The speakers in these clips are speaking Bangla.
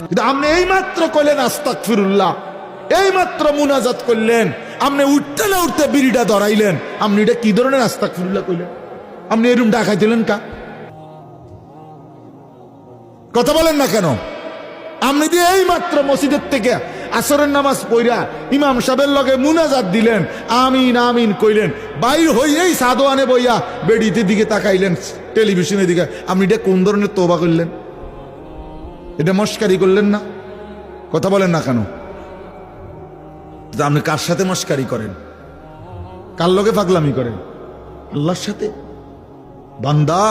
কিন্তু আপনি এই মাত্র কইলেন আস্তাগফিরুল্লাহ, এই মাত্র মুনাজাত করলেন, আপনি উঠতে না উঠতে বিড়িটা ধরাইলেন, আপনি এটা কি ধরনের আস্তাগফিরুল্লাহ কইলেন? আপনি এরকম ডাকাই দিলেন কা? কথা বলেন না কেন? আপনি দিয়ে এই মাত্র মসজিদের থেকে আসরের নামাজ পড়া ইমাম সাহেবের লগে মুনাজাত দিলেন, আমিন আমিন কইলেন, বাইর হইয়াই সাদোয়ানে বইয়া বেড়িতে দিকে তাকাইলেন, টেলিভিশনের দিকে। আপনি এটা কোন ধরনের তওবা করলেন? এটা মস্কারি করলেন না? কথা বলেন না কেন? আপনি কার সাথে মস্কারি করেন? কার লগে পাগলামি করেন? আল্লাহর সাথে। বান্দা,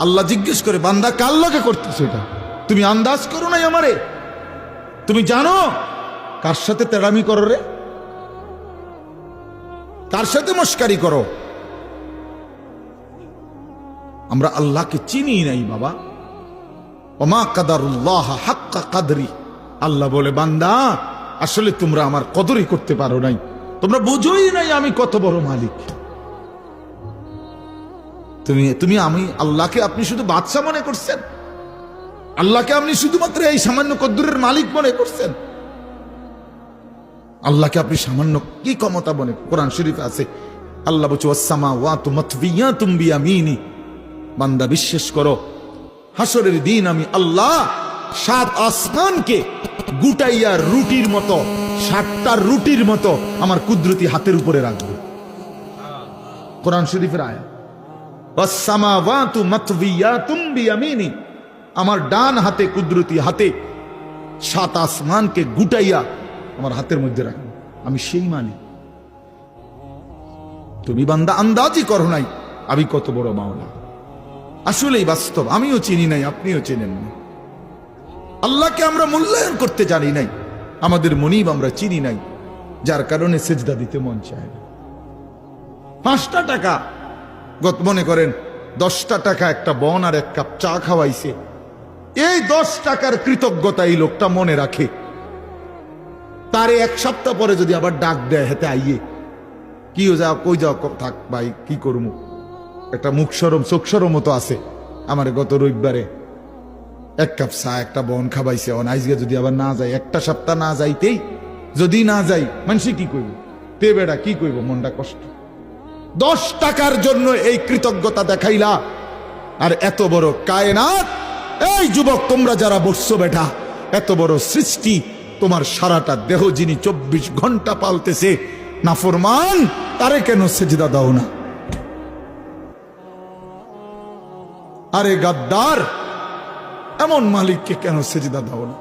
আল্লাহ জিজ্ঞেস করে, বান্দা কার লগে করতেছ এটা? তুমি আন্দাজ করো নাই আমারে? তুমি জানো কার সাথে তেড়ামি করো রে? কার সাথে মস্কারি করো? আমরা আল্লাহকে চিনি নাই বাবা। ওমা কাদারুল্লাহ হাক্কা কাদরি। আল্লাহ বলে, বান্দা আসলে তোমরা আমার কদরই করতে পারো নাই, তোমরা বুঝোই নাই আমি কত বড় মালিক। তুমি আমি আল্লাহকে আপনি শুধু বাদশা মনে করছেন, আল্লাহকে আপনি শুধুমাত্র এই সামান্য কদ্দুরের মালিক মনে করছেন। আল্লাহকে আপনি সামান্য কি ক্ষমতা মনে? কোরআন শরীফ আছে আল্লাহ বলছে ওয়াসসামাওয়াতু মাতবিয়াতুম বিয়ামিনি। বান্দা বিশ্বাস করো, হাসরের দিন আমি আল্লাহ 7 আসমানকে গুটাইয়া রুটির মতো, 7টা রুটির মতো আমার কুদরতি হাতের উপরে রাখবো। কোরআন শরীফের আয়াত, ওয়াসসামাওয়াতু মাতবিয়াতুম বিয়ামিনি। আমার ডান হাতে, কুদরতি হাতে 7 আসমানকে গুটাইয়া আমার হাতের মধ্যে রাখবো। আমি সেই মালিক। তুমি বান্দা আন্দাজই করো নাই আমি কত বড় মাওলা। আসলেই বাস্তব, আমিও চিনি নাই, আপনিও চেনেন না। আল্লাহকে আমরা মূল্যায়ন করতে জানি নাই, আমাদের মনিব আমরা চিনি নাই, যার কারণে সেজদা দিতে মন চায় না। 5টা টাকা, মনে করেন 10টা টাকা একটা বন আর 1 কাপ চা খাওয়াইছে, এই 10 টাকার কৃতজ্ঞতা এই লোকটা মনে রাখে। তারে 1 সপ্তাহ পরে যদি আবার ডাক দেয়, হেতে আইয়ে কি যাও, কই যাও, থাক ভাই কি করবো, একটা মুখ সরম চোখ সরম মতো আছে। আমার গত রবিবারে 1 কাপ চা একটা বন খাবাইছে, আজকে যদি আবার না যায়, 1টা সপ্তাহ না যাইতেই যদি না যাই, মানুষে কি কইব? তে বেড়া কি কইব? মনটা কষ্ট। 10 টাকার জন্য এই কৃতজ্ঞতা দেখাইলা, আর এত বড় কায়নাত। এই যুবক, তোমরা যারা বসছো বেটা, এত বড় সৃষ্টি, তোমার সারাটা দেহ যিনি 24 ঘন্টা পালতেছে, নাফরমান তারে কেন সেজদা দাও না? আরে গাদ্দার, এমন মালিককে কেন সেজদা দাও না?